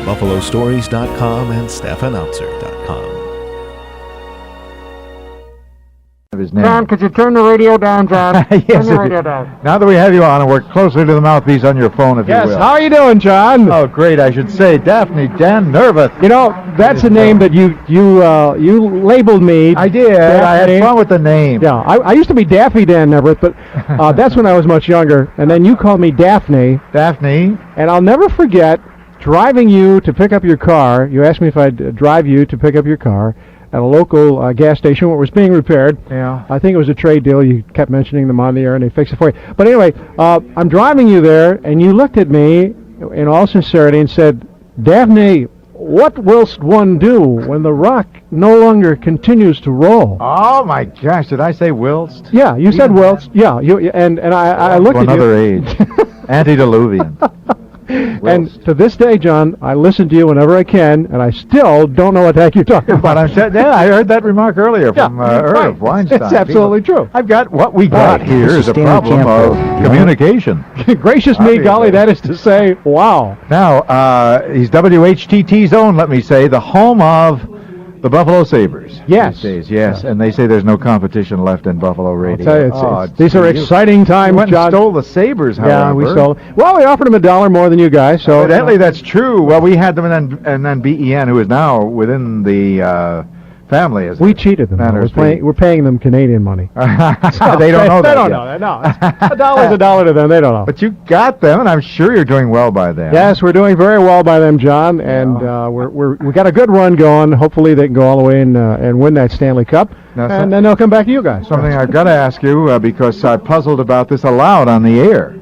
BuffaloStories.com and StaffAnnouncer.com. His name. John, could you turn the radio down, John? Yes, Turn the radio down. Now that we have you on and work closely to the mouthpiece on your phone, if you will. Yes, how are you doing, John? Oh, great, I should say. Daphne Dan Neaverth. You know, that's a name that you labeled me. I did. Daphne. I had fun with the name. Yeah, I used to be Daffy Dan Neaverth, but that's when I was much younger. And then you called me Daphne. Daphne. And I'll never forget driving you to pick up your car. You asked me if I'd drive you to pick up your car at a local gas station where it was being repaired. Yeah. I think it was a trade deal. You kept mentioning them on the air, and they fixed it for you. But anyway, I'm driving you there, and you looked at me in all sincerity and said, Daphne, what willst one do when the rock no longer continues to roll? Oh, my gosh, did I say whilst? Yeah, you said whilst. Yeah, and I looked at you. Another age. Antediluvian. And to this day, John, I listen to you whenever I can, and I still don't know what the heck you're talking about. But I'm saying, yeah, I heard that remark earlier from Irv Weinstein. It's absolutely true. I've got what we got here is a problem of communication. Gracious me, golly, that is to say, wow. Now, he's WHTT's own, let me say, the home of the Buffalo Sabres. Yes. These days, yes. And they say there's no competition left in Buffalo radio. I'll tell you, these are exciting times, went John. And stole the Sabres, however. Yeah, we stole. Well, we offered them $1 more than you guys, so. Evidently, that's true. Well, we had them, and then BEN, who is now within the family. We cheated them. We're paying them Canadian money. They don't know that. They don't know that. No, $1's $1 to them. They don't know. But you got them, and I'm sure you're doing well by them. Yes, we're doing very well by them, John, and we got a good run going. Hopefully, they can go all the way and win that Stanley Cup, and then they'll come back to you guys. Something I've got to ask you because I puzzled about this aloud on the air.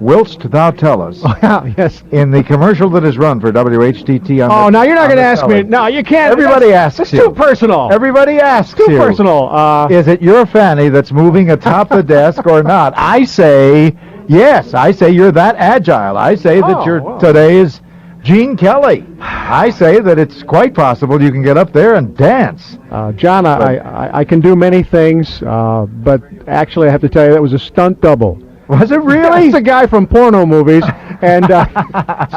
Whilst thou tell us. Oh, yeah, yes. In the commercial that is run for WHTT on now you're not going to ask me. No, you can't. Everybody asks It's you. too personal. Everybody asks too you. personal. Is it your fanny that's moving atop the desk or not? I say yes. I say you're that agile. I say that you're today's Gene Kelly. I say that it's quite possible you can get up there and dance. John, I can do many things, but actually I have to tell you that was a stunt double. Was it really? It's a guy from porno movies, and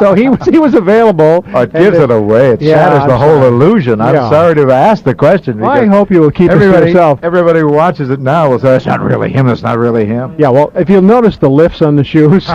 so he was available. Oh, it gives it away. It shatters the whole illusion. I'm sorry to ask the question. Well, I hope you will keep it to yourself. Everybody who watches it now will say, "That's not really him. That's not really him." Yeah, well, if you'll notice the lifts on the shoes,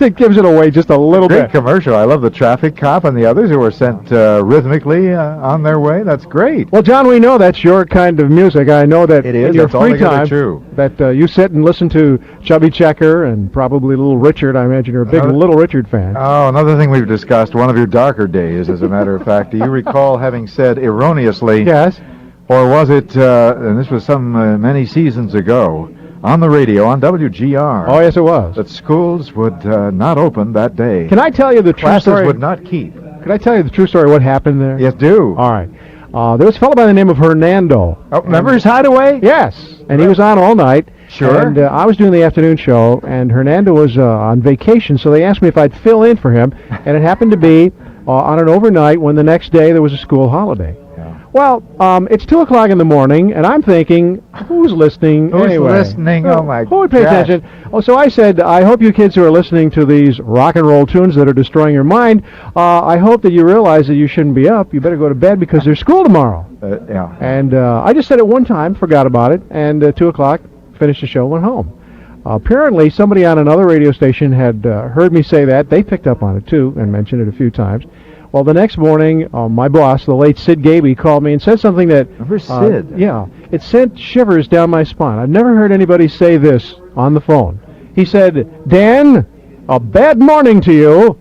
it gives it away just a little bit. Great commercial. I love the traffic cop and the others who were sent rhythmically on their way. That's great. Well, John, we know that's your kind of music. I know that it is. In your that's free time true. That you sit and listen to Chubby Checker and probably Little Richard. I imagine you're a big Little Richard fan. Oh, another thing we've discussed, one of your darker days, as a matter of fact. Do you recall having said erroneously, yes, or was it, and this was some many seasons ago, on the radio, on WGR. Oh, yes, it was. That schools would not open that day. Can I tell you the true story? Classes would not keep. Can I tell you the true story, what happened there? Yes, do. All right. There was a fellow by the name of Hernando. Oh, remember his hideaway? Yes. And he was on all night. Sure. And I was doing the afternoon show, and Hernando was on vacation, so they asked me if I'd fill in for him, and it happened to be on an overnight when the next day there was a school holiday. Well, it's 2 o'clock in the morning, and I'm thinking, who's listening anyway? Who's listening? Oh, my God. Who would pay attention? Oh, so I said, I hope you kids who are listening to these rock and roll tunes that are destroying your mind, I hope that you realize that you shouldn't be up. You better go to bed because there's school tomorrow. Yeah. And I just said it one time, forgot about it, and 2 o'clock, finished the show, went home. Apparently, somebody on another radio station had heard me say that. They picked up on it, too, and mentioned it a few times. Well, the next morning, my boss, the late Sid Gaby, called me and said something that... Remember Sid? Yeah. It sent shivers down my spine. I've never heard anybody say this on the phone. He said, Dan, a bad morning to you.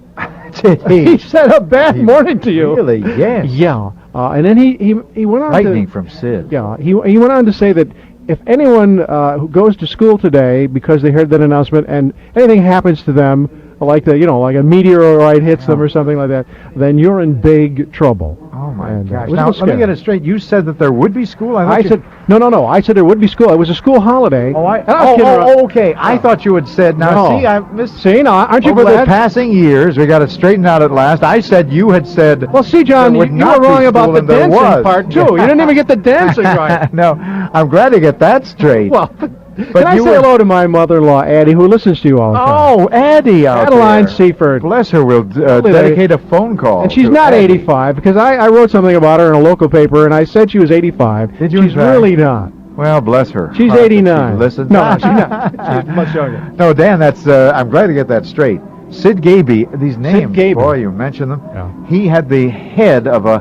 He said a bad morning to you. Really? Yes. Yeah. And then he went on Lightning from Sid. Yeah. He went on to say that if anyone who goes to school today because they heard that announcement and anything happens to them, like a meteorite hits them or something like that, then you're in big trouble. Oh my gosh! Now let me get it straight. You said that there would be school. I said no. I said there would be school. It was a school holiday. Okay. I thought you had said. Now see, I missed. See, now aren't you over glad? the passing years, we got it straightened out at last. I said you had said. Well, see, John, you were wrong about the dancing part too. You didn't even get the dancing right. No, I'm glad to get that straight. Well. Can I say hello to my mother-in-law, Addie, who listens to you all the time? Oh, Addie out Adeline there. Seifert. Bless her. We'll dedicate a phone call. And she's to not Addie. 85, because I wrote something about her in a local paper, and I said she was 85. Did you? She's really not. Well, bless her. She's 89. Listen. No, she's not. She's much younger. No, Dan, that's. I'm glad to get that straight. Sid Gaby. These names, Gaby. boy, you mentioned them. Yeah. He had the head of a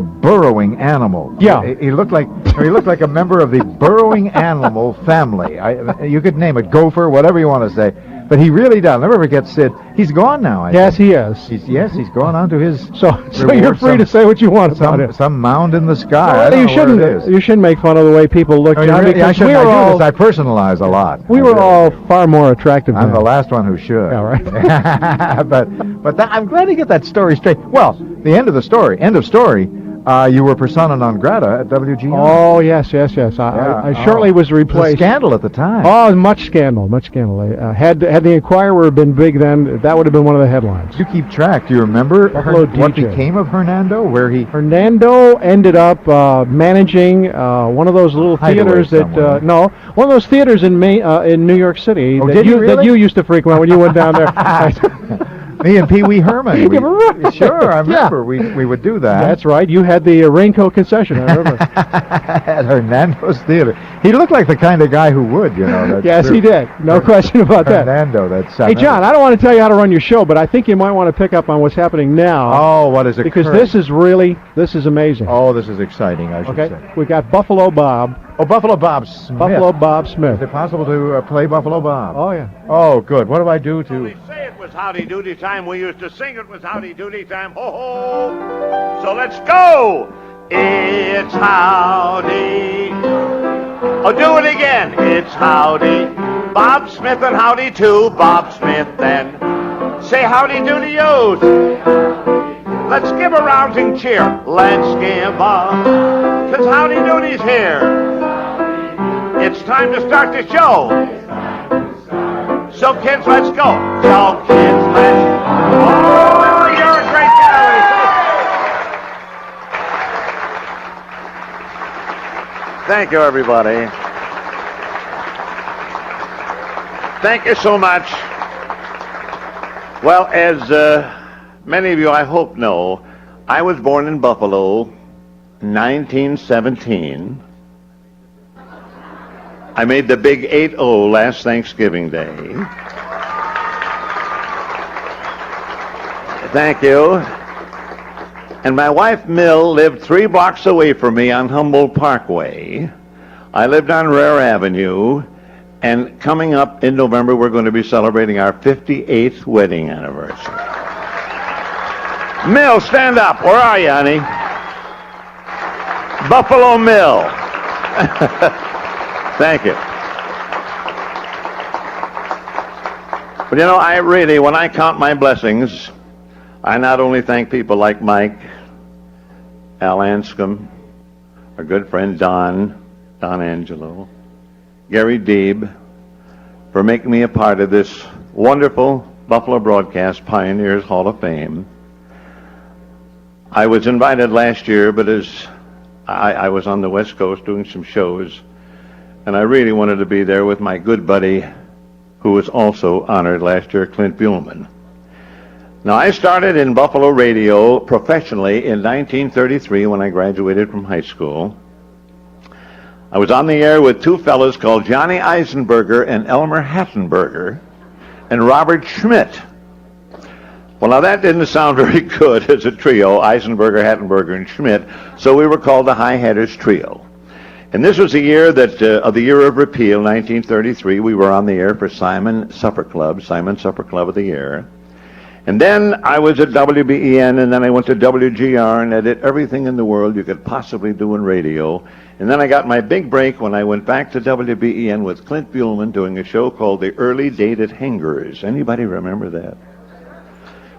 burrowing animal. Yeah. He looked like a member of the burrowing animal family. You could name it gopher, whatever you want to say. But he really does. Never forget Sid. He's gone now. I Yes, think. he is. He's gone on to his. So you're free to say what you want about it. Some mound in the sky. Well, I don't you know where shouldn't. it is. You shouldn't make fun of the way people look. I mean, John, really, because I we were all. do this. I personalize a lot. We were all far more attractive. I'm than the last one who should. Yeah, right. but I'm glad to get that story straight. Well, the end of the story. End of story. You were persona non grata at WGR. Oh yes. I shortly was It was a replaced. scandal at the time. Oh, much scandal. Had the Inquirer been big then, that would have been one of the headlines. You keep track. Do you remember Buffalo what DJ. became of Hernando? Where he? Hernando ended up managing one of those little Hideaway theaters that somewhere. one of those theaters in New York City Oh, that did you that really? you used to frequent when you went down there. Me and Pee Wee Herman. Yeah. Sure, I remember. We would do that. That's right. You had the raincoat concession. I remember. At Hernando's Theater. He looked like the kind of guy who would, you know. That's Yes, true. he did. No question about that. Hernando, that's. Hey, John, I don't want to tell you how to run your show, but I think you might want to pick up on what's happening now. Oh, what is it? Because this is amazing. Oh, this is exciting, I should Okay, say. we got Buffalo Bob. Oh, Buffalo Bob Smith. Buffalo Bob Smith. Is it possible to play Buffalo Bob? Oh, yeah. Oh, good. What do I do to... We say it was howdy doody time. We used to sing it was howdy doody time. Ho ho. So let's go. It's howdy. Oh, do it again. It's howdy. Bob Smith and howdy too. Bob Smith and say howdy doody yo's. Let's give a rousing cheer. Let's give a, 'cause howdy doody's here. It's time to start the show. So kids, let's go. So kids, let's. Oh, you're a great guy. Thank you, everybody. Thank you so much. Well, as many of you, I hope, know, I was born in Buffalo, 1917. I made the big 8-0 last Thanksgiving Day. Thank you. And my wife, Mill, lived 3 blocks away from me on Humboldt Parkway. I lived on Rare Avenue. And coming up in November, we're going to be celebrating our 58th wedding anniversary. Mill, stand up. Where are you, honey? Buffalo Mill. Thank you. But you know, I really, when I count my blessings, I not only thank people like Mike, Al Anscombe, our good friend Don Angelo, Gary Deeb, for making me a part of this wonderful Buffalo Broadcast Pioneers Hall of Fame. I was invited last year, but as I was on the West Coast doing some shows, and I really wanted to be there with my good buddy, who was also honored last year, Clint Buhlman. Now, I started in Buffalo radio professionally in 1933 when I graduated from high school. I was on the air with 2 fellows called Johnny Eisenberger and Elmer Hattenberger and Robert Schmidt. Well, now that didn't sound very good as a trio, Eisenberger, Hattenberger, and Schmidt, so we were called the High Hatters Trio. And this was the year that, of the year of repeal, 1933. We were on the air for Simon Supper Club of the Year. And then I was at WBEN, and then I went to WGR, and I did everything in the world you could possibly do in radio. And then I got my big break when I went back to WBEN with Clint Buhlman doing a show called The Early Dated Hangers. Anybody remember that?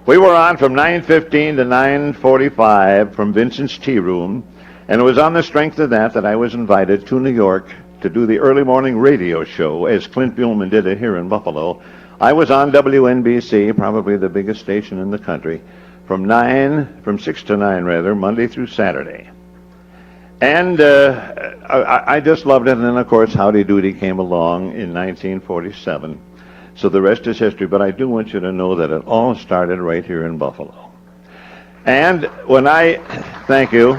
We were on from 9:15 to 9:45 from Vincent's Tea Room, and it was on the strength of that I was invited to New York to do the early morning radio show, as Clint Buhlman did it here in Buffalo. I was on WNBC, probably the biggest station in the country, from 6 to 9 rather, Monday through Saturday. And I just loved it. And then, of course, Howdy Doody came along in 1947. So the rest is history. But I do want you to know that it all started right here in Buffalo. And thank you.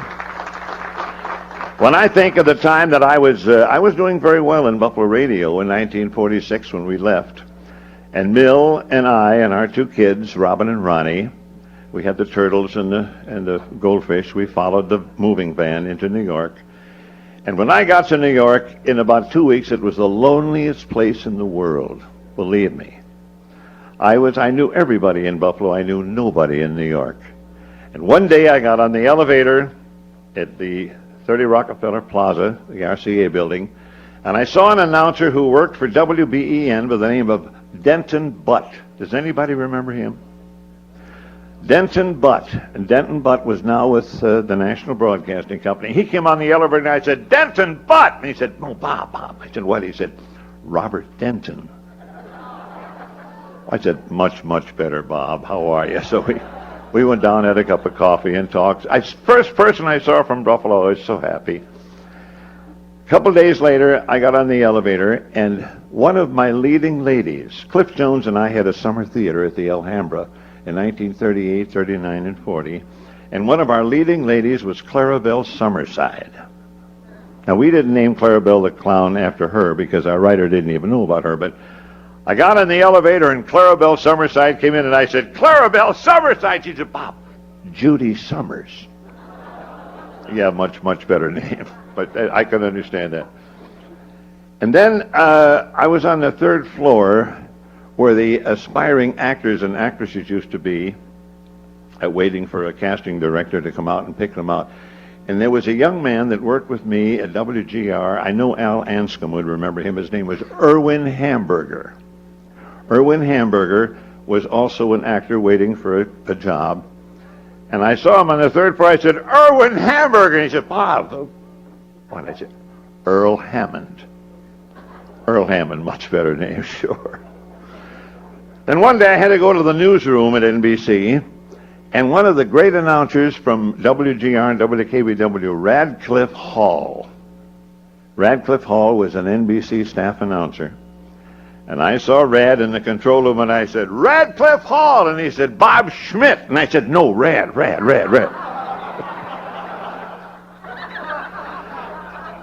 When I think of the time that I was doing very well in Buffalo radio in 1946 when we left. And Mill and I and our two kids, Robin and Ronnie, we had the turtles and the goldfish. We followed the moving van into New York. And when I got to New York, in about 2 weeks, it was the loneliest place in the world. Believe me. I knew everybody in Buffalo. I knew nobody in New York. And one day I got on the elevator at the 30 Rockefeller Plaza, the RCA building, and I saw an announcer who worked for WBEN by the name of Denton Butt. Does anybody remember him? Denton Butt. And Denton Butt was now with the National Broadcasting Company. He came on the elevator and I said, "Denton Butt!" And he said, "Oh, Bob." I said, "What?" He said, "Robert Denton." I said, much, much better, Bob. How are you? So we went down, had a cup of coffee and talked. First person I saw from Buffalo, I was so happy. A couple days later, I got on the elevator, and one of my leading ladies, Cliff Jones and I had a summer theater at the Alhambra in 1938, 39, and 40, and one of our leading ladies was Clarabelle Summerside. Now, we didn't name Clarabelle the Clown after her because our writer didn't even know about her, but I got in the elevator, and Clarabelle Summerside came in, and I said, "Clarabelle Summerside!" She said, "Bob, Judy Summers." Yeah, much, much better name. But I can understand that. And then I was on the third floor where the aspiring actors and actresses used to be, waiting for a casting director to come out and pick them out. And there was a young man that worked with me at WGR. I know Al Anscombe would remember him. His name was Erwin Hamburger. Erwin Hamburger was also an actor waiting for a job. And I saw him on the third floor. I said, "Erwin Hamburger." And he said, "Bob." What? I said, "Earl Hammond." Earl Hammond, much better name, sure. Then one day I had to go to the newsroom at NBC, and one of the great announcers from WGR and WKBW, Radcliffe Hall. Radcliffe Hall was an NBC staff announcer. And I saw Rad in the control room, and I said, "Radcliffe Hall." And he said, "Bob Schmidt." And I said, "No, Rad.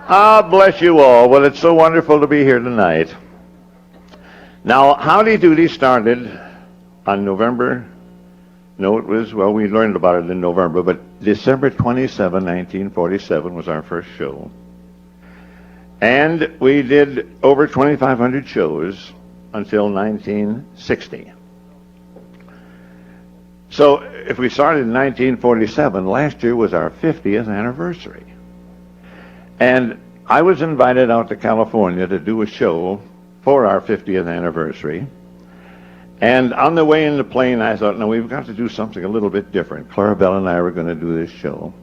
Ah, bless you all. Well, it's so wonderful to be here tonight. Now, Howdy Doody started on we learned about it in November, but December 27, 1947 was our first show. And we did over 2,500 shows until 1960. So if we started in 1947, last year was our 50th anniversary. And I was invited out to California to do a show for our 50th anniversary. And on the way in the plane, I thought, no, we've got to do something a little bit different. Clarabelle and I were going to do this show.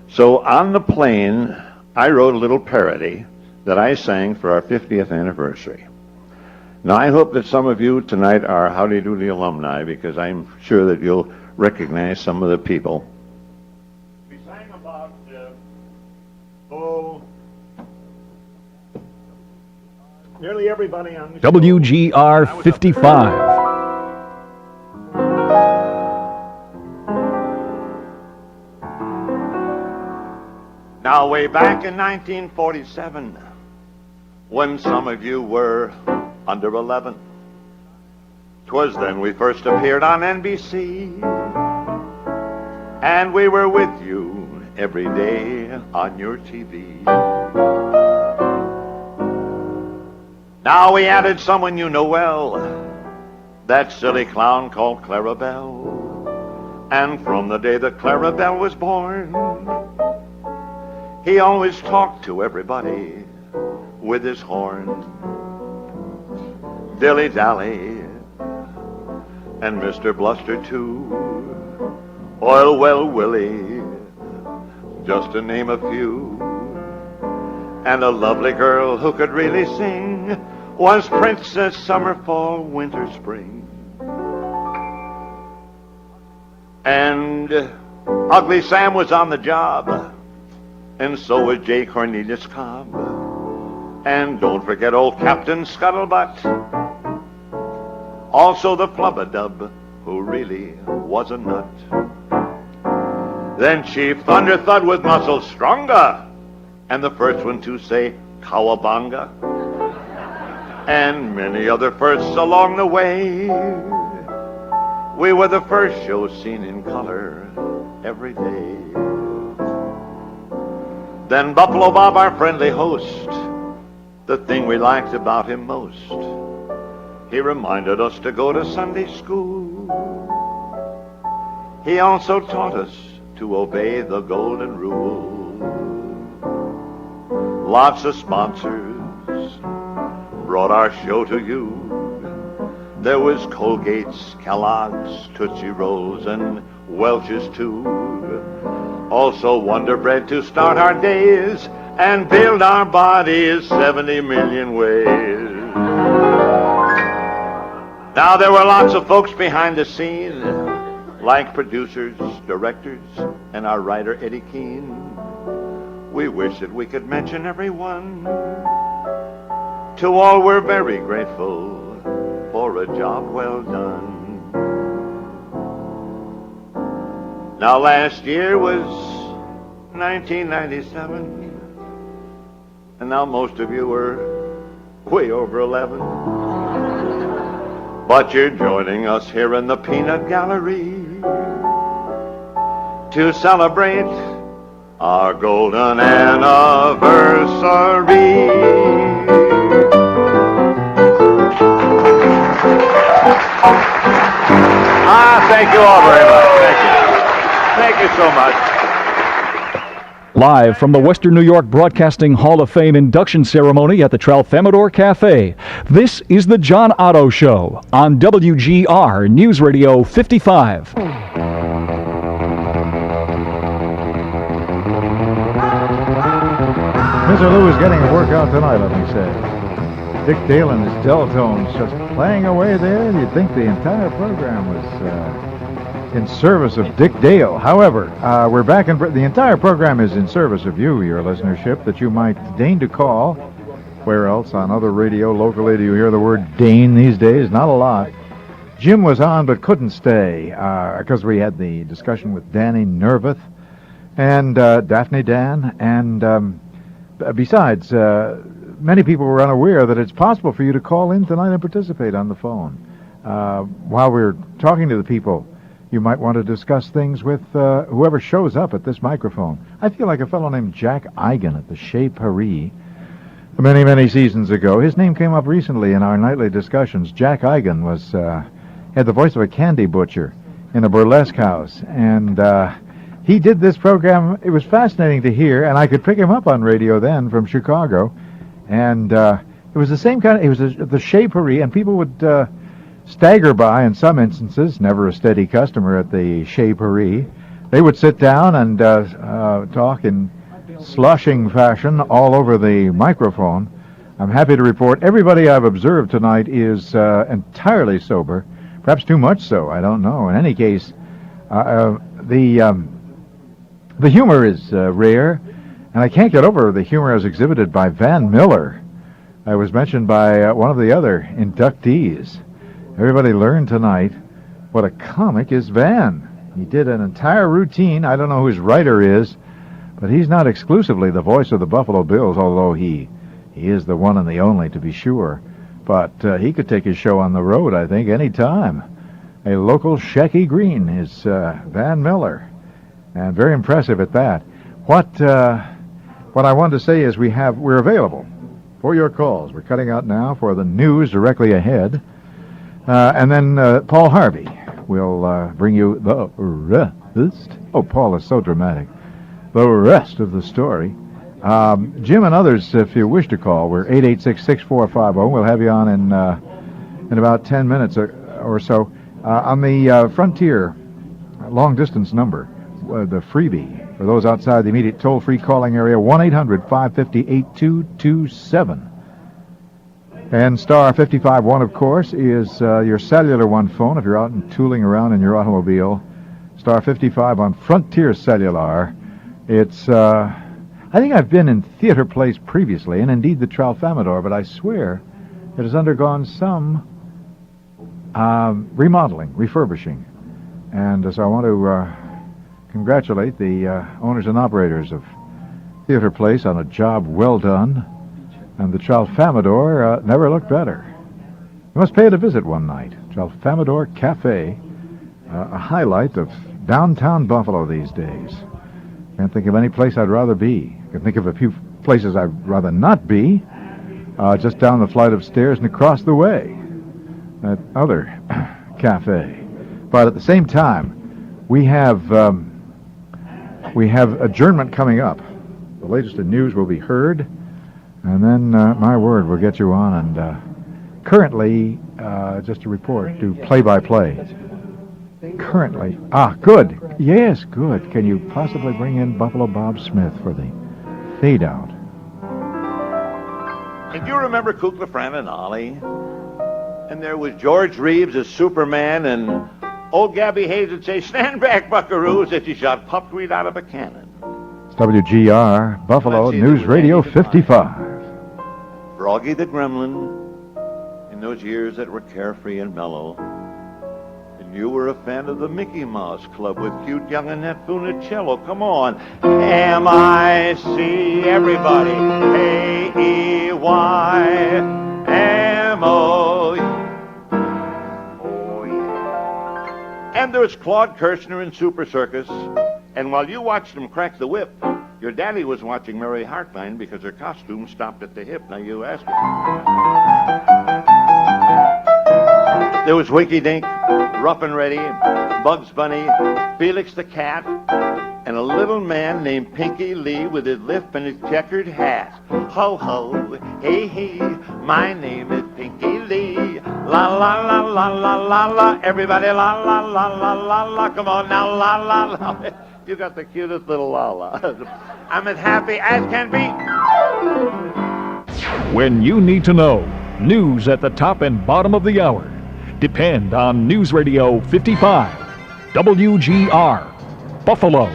So on the plane, I wrote a little parody that I sang for our 50th anniversary. Now, I hope that some of you tonight are Howdy Doody alumni, because I'm sure that you'll recognize some of the people. We sang about, nearly everybody on the show. WGR 55. Now, way back in 1947, when some of you were under 11, 'twas then we first appeared on NBC, and we were with you every day on your TV. Now we added someone you know well, that silly clown called Clarabelle. And from the day that Clarabelle was born, he always talked to everybody with his horn. Dilly-dally, and Mr. Bluster too, Oil Well Willie, just to name a few. And a lovely girl who could really sing was Princess Summer, Fall, Winter, Spring. And Ugly Sam was on the job. and so was J. Cornelius Cobb. And don't forget old Captain Scuttlebutt. Also the Flubadub, who really was a nut. Then Chief Thunder Thud with muscles stronger, and the first one to say cowabunga. And many other firsts along the way. We were the first show seen in color every day. Then Buffalo Bob, our friendly host, the thing we liked about him most, he reminded us to go to Sunday school. He also taught us to obey the golden rule. Lots of sponsors brought our show to you. There was Colgate's, Kellogg's, Tootsie Rolls, and Welch's too. Also Wonder Bread to start our days and build our bodies 70 million ways. Now there were lots of folks behind the scene, like producers, directors, and our writer Eddie Keene. We wish that we could mention everyone. To all we're very grateful for a job well done. Now last year was 1997, and now most of you are way over 11. But you're joining us here in the Peanut Gallery to celebrate our golden anniversary. Thank you all very much. Thank you. Thank you so much. Live from the Western New York Broadcasting Hall of Fame induction ceremony at the Tralfamadore Cafe, this is the John Otto Show on WGR News Radio 55. Mr. Lou is getting a workout tonight, let me say. Dick Dale and his Deltones just playing away there. You'd think the entire program was in service of Dick Dale. However, we're back in... The entire program is in service of you, your listenership, that you might deign to call. Where else? On other radio, locally, do you hear the word deign these days? Not a lot. Jim was on but couldn't stay because we had the discussion with Danny Neaverth and Daphne Dan. And besides, many people were unaware that it's possible for you to call in tonight and participate on the phone. While we're talking to the people, you might want to discuss things with whoever shows up at this microphone. I feel like a fellow named Jack Eigen at the Chez Paris many, many seasons ago. His name came up recently in our nightly discussions. Jack Eigen was had the voice of a candy butcher in a burlesque house, and he did this program. It was fascinating to hear, and I could pick him up on radio then from Chicago. And it was the same kind of... It was the Chez Paris, and people would stagger by in some instances, never a steady customer at the Chez Paris. They would sit down and talk in slushing fashion all over the microphone. I'm happy to report everybody I've observed tonight is entirely sober, perhaps too much so, I don't know. In any case, the humor is rare, and I can't get over the humor as exhibited by Van Miller. I was mentioned by one of the other inductees. Everybody learned tonight what a comic is Van. He did an entire routine. I don't know who his writer is, but he's not exclusively the voice of the Buffalo Bills, although he is the one and the only, to be sure. But he could take his show on the road, I think, any time. A local Shecky Green is Van Miller, and very impressive at that. What I wanted to say is we're available for your calls. We're cutting out now for the news directly ahead. And then Paul Harvey will bring you the rest. Oh, Paul is so dramatic. The rest of the story. Jim and others, if you wish to call, we're 886-6450. We'll have you on in about 10 minutes or so. On the Frontier long-distance number, the freebie, for those outside the immediate toll-free calling area, 1-800-550-8227. And star 55-1, of course, is your cellular one phone if you're out and tooling around in your automobile. Star 55 on Frontier Cellular. It's I think I've been in Theater Place previously, and indeed the Tralfamadore, but I swear it has undergone some remodeling, refurbishing. And so I want to congratulate the owners and operators of Theater Place on a job well done. And the Tralfamadore never looked better. You must pay it a visit one night. Tralfamadore Cafe, a highlight of downtown Buffalo these days. Can't think of any place I'd rather be. I can think of a few places I'd rather not be. Just down the flight of stairs and across the way, that other cafe. But at the same time, we have adjournment coming up. The latest in news will be heard, and then my word will get you on. And currently, just to report, do play-by-play. Currently, good. Yes, good. Can you possibly bring in Buffalo Bob Smith for the fade-out? And you remember Kukla, Fran, and Ollie? And there was George Reeves as Superman, and old Gabby Hayes would say, "Stand back, buckaroos," as he shot puckweed out of a cannon. It's WGR, Buffalo News Radio 55. Froggy the Gremlin, in those years that were carefree and mellow. And you were a fan of the Mickey Mouse Club with cute young Annette Funicello. Come on. M-I-C, everybody. A-E-Y-M-O. Oh, yeah. And there's Claude Kirshner in Super Circus. And while you watched him crack the whip, your daddy was watching Mary Hartline because her costume stopped at the hip. Now you ask him. There was Winky Dink, Rough and Ready, Bugs Bunny, Felix the Cat, and a little man named Pinky Lee with his lisp and his checkered hat. Ho, ho, hey, hey, my name is Pinky Lee. La, la, la, la, la, la, la, everybody la, la, la, la, la, la, come on now, la, la, la. You got the cutest little la, la. I'm as happy as can be. When you need to know, news at the top and bottom of the hour. Depend on News Radio 55, WGR, Buffalo.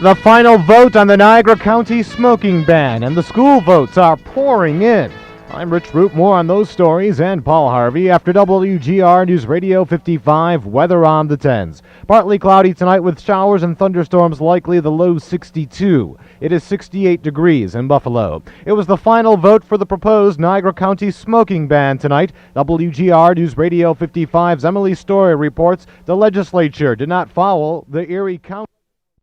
The final vote on the Niagara County smoking ban, and the school votes are pouring in. I'm Rich Root. More on those stories and Paul Harvey after WGR News Radio 55 weather on the 10s. Partly cloudy tonight with showers and thunderstorms likely, the low 62. It is 68 degrees in Buffalo. It was the final vote for the proposed Niagara County smoking ban tonight. WGR News Radio 55's Emily Story reports the legislature did not follow the Erie County